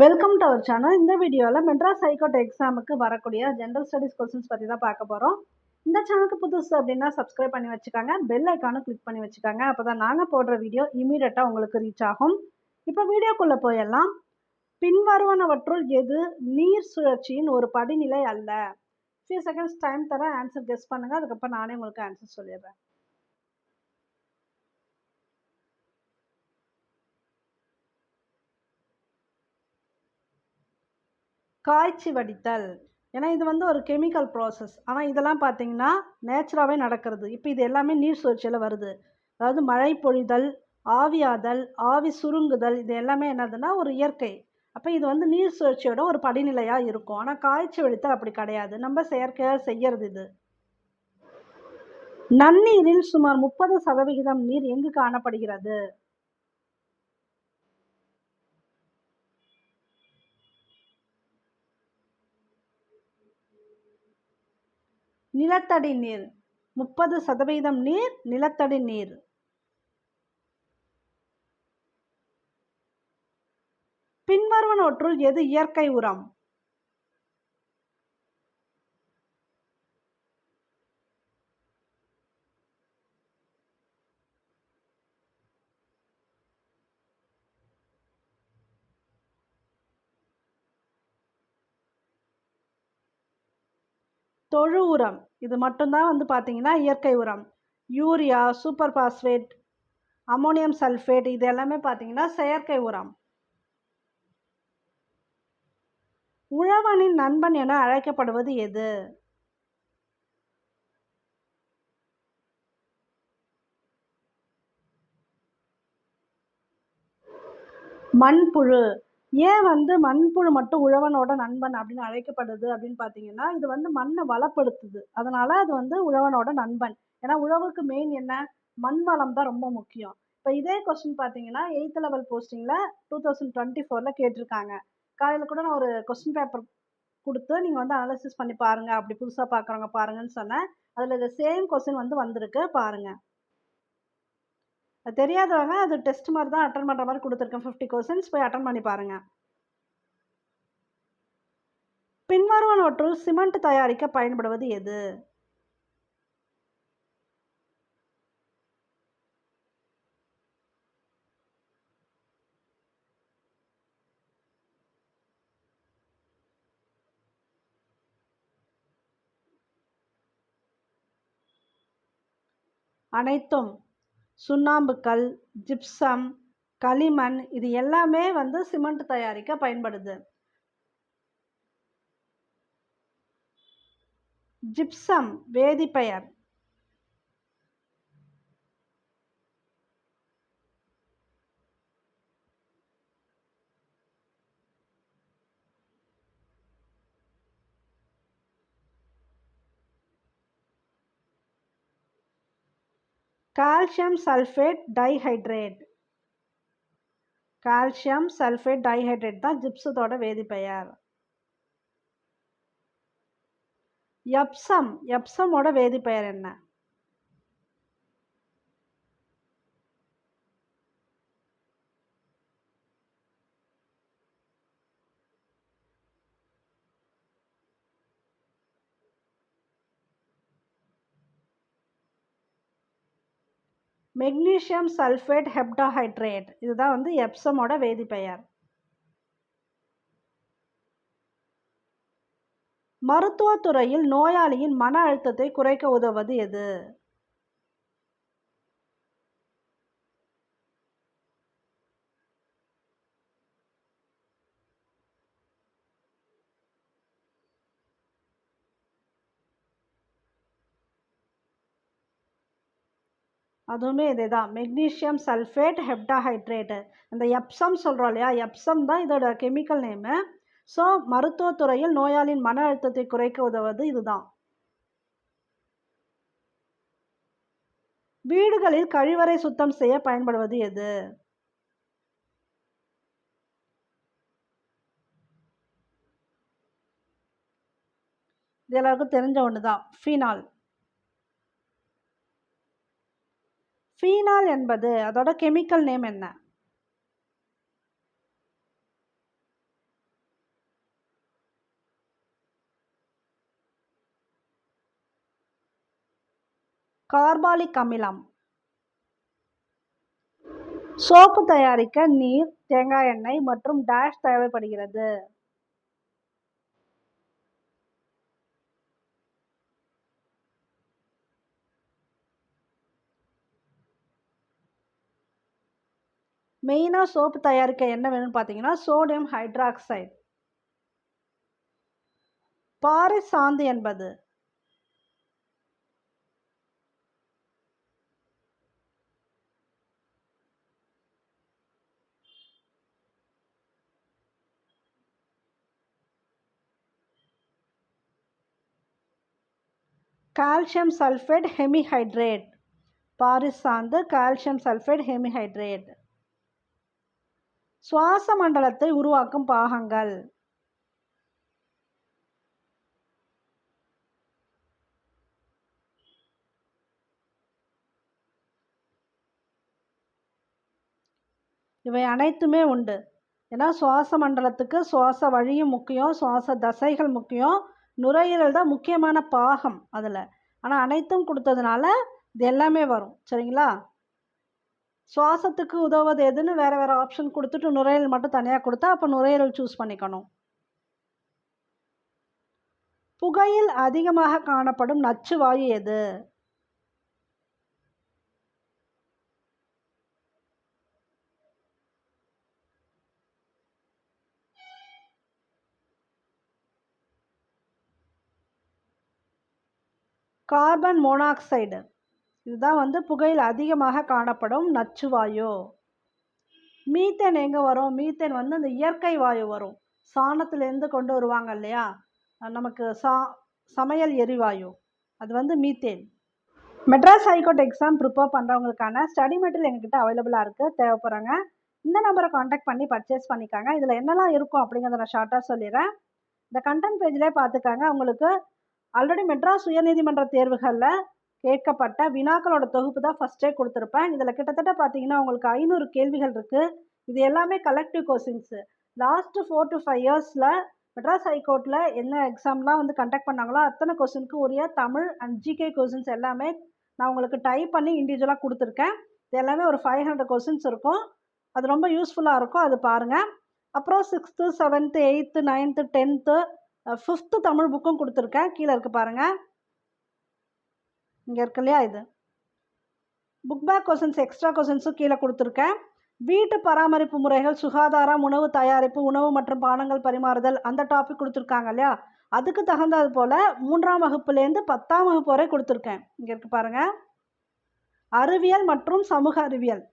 Welcome to our channel. இந்த வீடியோவில் Madras high court எக்ஸாமுக்கு வரக்கூடிய ஜென்ரல் ஸ்டடீஸ் கொஸ்டின்ஸ் பற்றி தான் பார்க்க போகிறோம். இந்த சேனலுக்கு புதுசு அப்படின்னா சப்ஸ்கிரைப் பண்ணி வச்சுக்காங்க, பெல் ஐக்கானும் கிளிக் பண்ணி வச்சுக்காங்க. அப்போ தான் நாங்கள் போடுற வீடியோ இமீடியட்டாக உங்களுக்கு ரீச் ஆகும். இப்போ வீடியோக்குள்ளே போயிடலாம். பின்வருவனவற்றுள் எது நீர் சுழற்சியின் ஒரு படிநிலை அல்ல? ஃபியூ செகண்ட்ஸ் டைம் தரேன், ஆன்சர் கெஸ் பண்ணுங்கள். அதுக்கப்புறம் நானே உங்களுக்கு ஆன்சர் சொல்லிடுறேன். காய்ச்சி வடித்தல். ஏன்னா இது வந்து ஒரு கெமிக்கல் ப்ராசஸ். ஆனால் இதெல்லாம் பார்த்தீங்கன்னா நேச்சுராகவே நடக்கிறது. இப்போ இது எல்லாமே நீர் சுழற்சியில் வருது. அதாவது மழை பொழிதல், ஆவியாதல், ஆவி சுருங்குதல், இது எல்லாமே என்னதுன்னா ஒரு இயற்கை. அப்போ இது வந்து நீர் சுழற்சியோட ஒரு படிநிலையாக இருக்கும். ஆனால் காய்ச்சி வடித்தல் அப்படி கிடையாது, நம்ம செயற்கையாக செய்யறது இது. நன்னீரில் சுமார் 30% நீர் எங்கு காணப்படுகிறது? நிலத்தடி நீர். 30% நீர் நிலத்தடி நீர். பின்வருவனவற்றுள் எது இயற்கை உரம்? தொழு உரம். இது மட்டும்தான் வந்து பார்த்தீங்கன்னா இயற்கை உரம். Urea, super phosphate, ammonium sulphate, இது எல்லாமே பார்த்தீங்கன்னா செயற்கை உரம். உழவனின் நண்பன் என அழைக்கப்படுவது எது? மண்புழு. ஏன் வந்து மண்புழு மட்டும் உழவனோட நண்பன் அப்படின்னு அழைக்கப்படுது அப்படின்னு பார்த்தீங்கன்னா, இது வந்து மண்ணை வளப்படுத்துது. அதனால அது வந்து உழவனோட நண்பன். ஏன்னா உழவுக்கு மெயின் என்ன? மண் வளம் தான் ரொம்ப முக்கியம். இப்போ இதே கொஸ்டின் பார்த்தீங்கன்னா 8th லெவல் போஸ்டிங்கில் 2024ல் கேட்டிருக்காங்க. காலையில் கூட நான் ஒரு கொஸ்டின் பேப்பர் கொடுத்து நீங்கள் வந்து அனாலிசிஸ் பண்ணி பாருங்கள், அப்படி புதுசாக பார்க்குறவங்க பாருங்கன்னு சொன்னேன். அதில் இந்த சேம் கொஸ்டின் வந்து வந்திருக்கு பாருங்கள். அது தெரியாதவங்க அது டெஸ்ட் மாதிரி தான் அட்டன் பண்ணுற மாதிரி கொடுத்துருக்கேன். 50 கொஸ்டின்ஸ் போய் அட்டன் பண்ணி பாருங்கள். பின்வருவனவற்றுள் சிமெண்ட் தயாரிக்க பயன்படுவது எது? அனைத்தும். சுண்ணாம்புக்கல், ஜிப்சம், களிமண், இது எல்லாமே வந்து சிமெண்ட் தயாரிக்க பயன்படுது. ஜிப்சம் வேதிப்பெயர். Calcium sulphate dihydrate. Calcium sulphate dihydrate தான் ஜிப்சத்தோட வேதிப்பெயர். எப்சம். எப்சமோட வேதிப்பெயர் என்ன? Magnesium sulphate heptahydrate. இதுதான் வந்து எப்சமோட வேதிப்பெயர். மருத்துவத்துறையில் நோயாளியின் மன அழுத்தத்தை குறைக்க உதவுவது எது? அதுவுமே இதேதான், மெக்னீசியம் சல்ஃபேட் ஹெப்டாஹைட்ரேட்டு. அந்த எப்சம் சொல்கிறோம் இல்லையா, எப்சம் தான் இதோட கெமிக்கல் நேமு. ஸோ மருத்துவத்துறையில் நோயாளியின் மன அழுத்தத்தை குறைக்க உதவுவது இதுதான். வீடுகளில் கழிவறை சுத்தம் செய்ய பயன்படுவது எது? இது எல்லாருக்கும் தெரிஞ்ச ஒன்று தான், ஃபீனால். ஃபீனால் என்பது அதோட கெமிக்கல் நேம் என்ன? கார்பாலிக் அமிலம். சோப்பு தயாரிக்க நீர், தேங்காய் எண்ணெய் மற்றும் டேஷ் தேவைப்படுகிறது. மெயினாக சோப்பு தயாரிக்க என்ன வேணும்னு பார்த்தீங்கன்னா சோடியம் ஹைட்ராக்சைடு. பாரிஸ் சாந்து என்பது கால்சியம் சல்ஃபேட் ஹெமிஹைட்ரேட். பாரிஸ் சாந்து கால்சியம் சல்ஃபேட் ஹெமிஹைட்ரேட். சுவாச மண்டலத்தை உருவாக்கும் பாகங்கள். இவை அனைத்துமே உண்டு. ஏன்னா சுவாச மண்டலத்துக்கு சுவாச வழியும் முக்கியம், சுவாச தசைகள் முக்கியம், நுரையீரல் தான் முக்கியமான பாகம் அதில். ஆனால் அனைத்தும் கொடுத்ததுனால இது எல்லாமே வரும். சரிங்களா? சுவாசத்துக்கு உதவுவது எதுன்னு வேறு வேறு ஆப்ஷன் கொடுத்துட்டு நுரையீரல் மட்டும் தனியாக கொடுத்தா அப்போ நுரையீரல் சூஸ் பண்ணிக்கணும். புகையில் அதிகமாக காணப்படும் நச்சு வாயு எது? Carbon monoxide. இதுதான் புகையில் அதிகமாக காணப்படும் நச்சு வாயு. மீத்தேன் எங்கே வரும்? மீத்தேன் அந்த இயற்கை வாயு வரும். சாணத்திலேருந்து கொண்டு வருவாங்க இல்லையா, நமக்கு சமையல் எரிவாயு, அது methane. Madras high court exam prepare பண்ணுறவங்களுக்கான ஸ்டடி மெட்டீரியல் எங்ககிட்ட அவைலபிளாக இருக்குது. தேவைப்படுறாங்க இந்த நம்பரை காண்டாக்ட் பண்ணி பர்ச்சேஸ் பண்ணிக்காங்க. இதில் என்னெல்லாம் இருக்கும் அப்படிங்கிறத நான் ஷார்ட்டாக சொல்லிடுறேன். இந்த கண்டென்ட் பேஜ்லேயே பார்த்துக்காங்க. உங்களுக்கு ஆல்ரெடி மெட்ராஸ் உயர்நீதிமன்ற தேர்வுகளில் கேட்கப்பட்ட வினாக்களோட தொகுப்பு தான் ஃபஸ்ட்டே கொடுத்துருப்பேன். இதில் கிட்டத்தட்ட பார்த்தீங்கன்னா உங்களுக்கு 500 கேள்விகள் இருக்குது. இது எல்லாமே கலெக்டிவ் கொஸ்டின்ஸு. லாஸ்ட்டு 4 to 5 இயர்ஸில் மெட்ராஸ் ஹைகோர்ட்டில் என்ன எக்ஸாம்லாம் கண்டக்ட் பண்ணாங்களோ அத்தனை கொஸ்டினுக்கு உரிய தமிழ் அண்ட் ஜிகே கொஸ்டின்ஸ் எல்லாமே நான் உங்களுக்கு டைப் பண்ணி இண்டிவிஜுவலாக கொடுத்துருக்கேன். இது எல்லாமே ஒரு 500 கொஸ்டின்ஸ் இருக்கும். அது ரொம்ப யூஸ்ஃபுல்லாக இருக்கும். அது பாருங்கள். அப்புறம் 6th, 7th, 8th, 9th, 10th, 5th Tamil புக்கும் கொடுத்துருக்கேன். கீழே இருக்குது பாருங்கள். இங்கே இருக்கு இல்லையா, இது புக் பேக் கொஸ்டின்ஸ், எக்ஸ்ட்ரா கொஸ்டின்ஸும் கீழே கொடுத்துருக்கேன். வீட்டு பராமரிப்பு முறைகள், சுகாதாரம், உணவு தயாரிப்பு, உணவு மற்றும் பானங்கள் பரிமாறுதல், அந்த டாபிக் கொடுத்துருக்காங்க இல்லையா, அதுக்கு தகுந்தது போல் 3ஆம் வகுப்புலேருந்து 10ஆம் வகுப்பு வரை கொடுத்துருக்கேன். இங்கே இருக்கு பாருங்கள். அறிவியல் மற்றும் சமூக அறிவியல்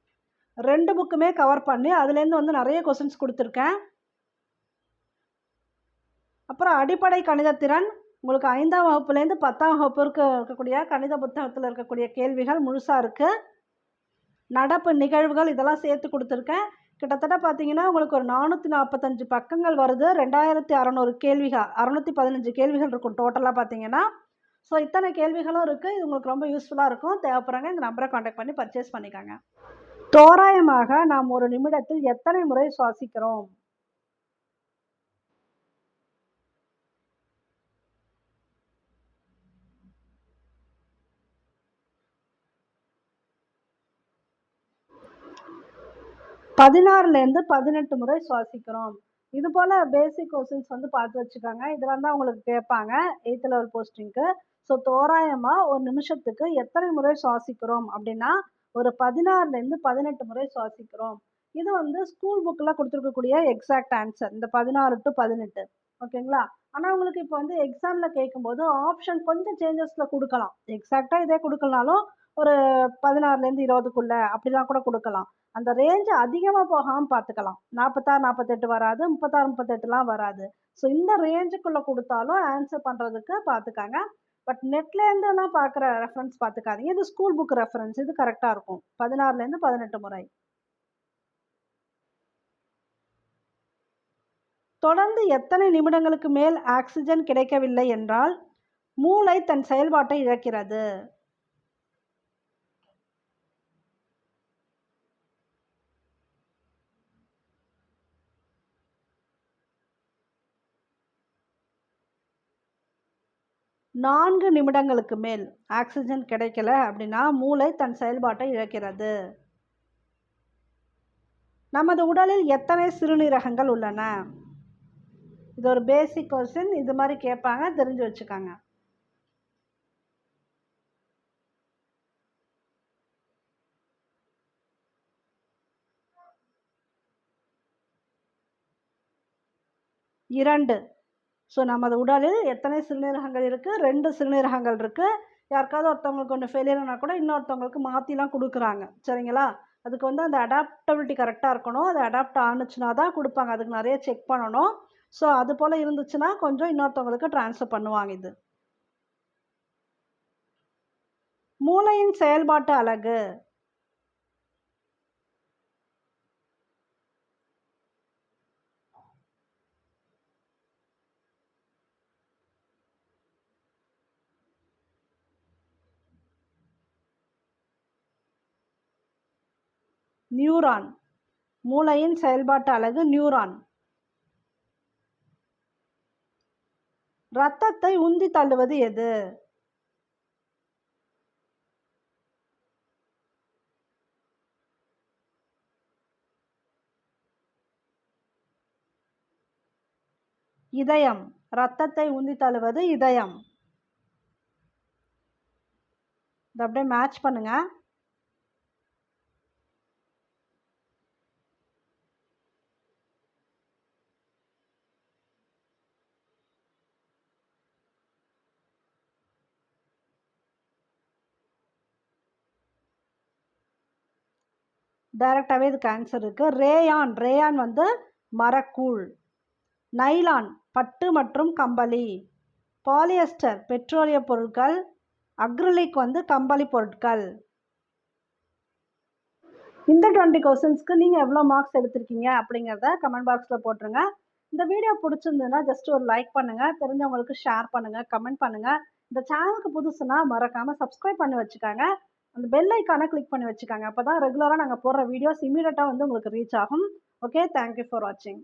2 புக்குமே கவர் பண்ணி அதுலேருந்து நிறைய கொஸ்டின்ஸ் கொடுத்துருக்கேன். அப்புறம் அடிப்படை கணிதத்திறன் உங்களுக்கு 5ஆம் வகுப்புலேருந்து 10ஆம் வகுப்பிற்கு இருக்கக்கூடிய கணித புத்தகத்தில் இருக்கக்கூடிய கேள்விகள் முழுசாக இருக்குது. நடப்பு நிகழ்வுகள் இதெல்லாம் சேர்த்து கொடுத்துருக்கேன். கிட்டத்தட்ட பார்த்தீங்கன்னா உங்களுக்கு ஒரு 445 பக்கங்கள் வருது. 2600 கேள்விகள், 615 கேள்விகள் இருக்கும் டோட்டலாக பார்த்தீங்கன்னா. ஸோ இத்தனை கேள்விகளும் இருக்குது. இது உங்களுக்கு ரொம்ப யூஸ்ஃபுல்லாக இருக்கும். தேவைப்படுறாங்க இந்த நம்பரை காண்டாக்ட் பண்ணி பர்ச்சேஸ் பண்ணிக்காங்க. தோராயமாக நாம் ஒரு நிமிடத்தில் எத்தனை முறை சுவாசிக்கிறோம்? பதினாறுலேருந்து 18 முறை சுவாசிக்கிறோம். இது போல் பேசிக் கொஸ்டின்ஸ் பார்த்து வச்சுக்காங்க. இதெல்லாம் தான் உங்களுக்கு கேட்பாங்க 8th லெவல் போஸ்டிங்க்கு. ஸோ தோராயமாக ஒரு நிமிஷத்துக்கு எத்தனை முறை சுவாசிக்கிறோம் அப்படின்னா ஒரு 16லேருந்து 18 முறை சுவாசிக்கிறோம். இது ஸ்கூல் புக்கில் கொடுத்துருக்கக்கூடிய எக்ஸாக்ட் ஆன்சர், இந்த 16 to 18. ஓகேங்களா? ஆனால் உங்களுக்கு இப்போ எக்ஸாமில் கேட்கும்போது ஆப்ஷன் கொஞ்சம் சேஞ்சஸில் கொடுக்கலாம். எக்ஸாக்டாக இதே கொடுக்கலனாலும் ஒரு 16லேருந்து 20க்குள்ளே அப்படிலாம் கூட கொடுக்கலாம். அந்த ரேஞ்ச் அதிகமாக போகாமல் பார்த்துக்கலாம். 46, 48 வராது, 36, 38லாம் வராது. ஸோ இந்த ரேஞ்சுக்குள்ளே கொடுத்தாலும் ஆன்சர் பண்ணுறதுக்கு பார்த்துக்காங்க. பட் நெட்லேருந்துலாம் பார்க்குற ரெஃபரன்ஸ் பார்த்துக்காதீங்க. இது ஸ்கூல் புக் ரெஃபரன்ஸ், இது கரெக்டாக இருக்கும். 16லேருந்து 18 முறை. தொடர்ந்து எத்தனை நிமிடங்களுக்கு மேல் ஆக்சிஜன் கிடைக்கவில்லை என்றால் மூளை தன் செயல்பாட்டை இழக்கிறது? 4 நிமிடங்களுக்கு மேல் ஆக்சிஜன் கிடைக்கல அப்படின்னா மூளை தன் செயல்பாட்டை இழக்கிறது. நமது உடலில் எத்தனை சிறுநீரகங்கள் உள்ளன? இது ஒரு பேசிக் கொஸ்டின். இது மாதிரி கேட்பாங்க, தெரிஞ்சு வச்சுக்கோங்க. இரண்டு. ஸோ நமது உடலில் எத்தனை சிறுநீரகங்கள் இருக்குது? 2 சிறுநீரகங்கள் இருக்குது. யாருக்காவது ஒருத்தவங்களுக்கு ஒன்று ஃபெயிலியர்னா கூட இன்னொருத்தவங்களுக்கு மாற்றிலாம் கொடுக்குறாங்க. சரிங்களா? அதுக்கு வந்து அந்த அடாப்டபிலிட்டி கரெக்டாக இருக்கணும். அது அடாப்ட் ஆணுச்சுன்னா தான் கொடுப்பாங்க. அதுக்கு நிறைய செக் பண்ணணும். ஸோ அது போல் இருந்துச்சுன்னா கொஞ்சம் இன்னொருத்தவங்களுக்கு ட்ரான்ஸ்ஃபர் பண்ணுவாங்க இது. மூளையின் செயல்பாட்டு அலகு. நியூரான். மூளையின் செயல்பாட்டு அலகு நியூரான். இரத்தத்தை உந்தி தள்ளுவது எது? இதயம். இரத்தத்தை உந்தி தள்ளுவது இதயம். இதை அப்படியே மேட்ச் பண்ணுங்க. டைரக்டாகவே இதுக்கு ஆன்சர் இருக்குது. ரேயான். ரேயான் வந்து மரக்கூழ். நைலான் பட்டு மற்றும் கம்பளி. பாலியஸ்டர் பெட்ரோலிய பொருட்கள். அக்ரிலிக் வந்து கம்பளி பொருட்கள். இந்த 20 கொஸ்டின்ஸ்க்கு நீங்கள் எவ்வளோ மார்க்ஸ் எடுத்திருக்கீங்க அப்படிங்கிறத கமெண்ட் பாக்ஸில் போட்டுருங்க. இந்த வீடியோ பிடிச்சிருந்ததுன்னா ஜஸ்ட் ஒரு லைக் பண்ணுங்கள், தெரிஞ்சவங்களுக்கு ஷேர் பண்ணுங்கள், கமெண்ட் பண்ணுங்கள். இந்த சேனலுக்கு புதுசுனா மறக்காமல் சப்ஸ்கிரைப் பண்ணி வச்சுக்காங்க. அந்த பெல் ஐக்கானை கிளிக் பண்ணி வச்சுக்காங்க. அப்போ தான் ரெகுலராக நாங்கள் போடுற வீடியோஸ் இமீடியட்டாக வந்து உங்களுக்கு ரீச் ஆகும். ஓகே, தேங்க்யூ ஃபார் வாட்சிங்.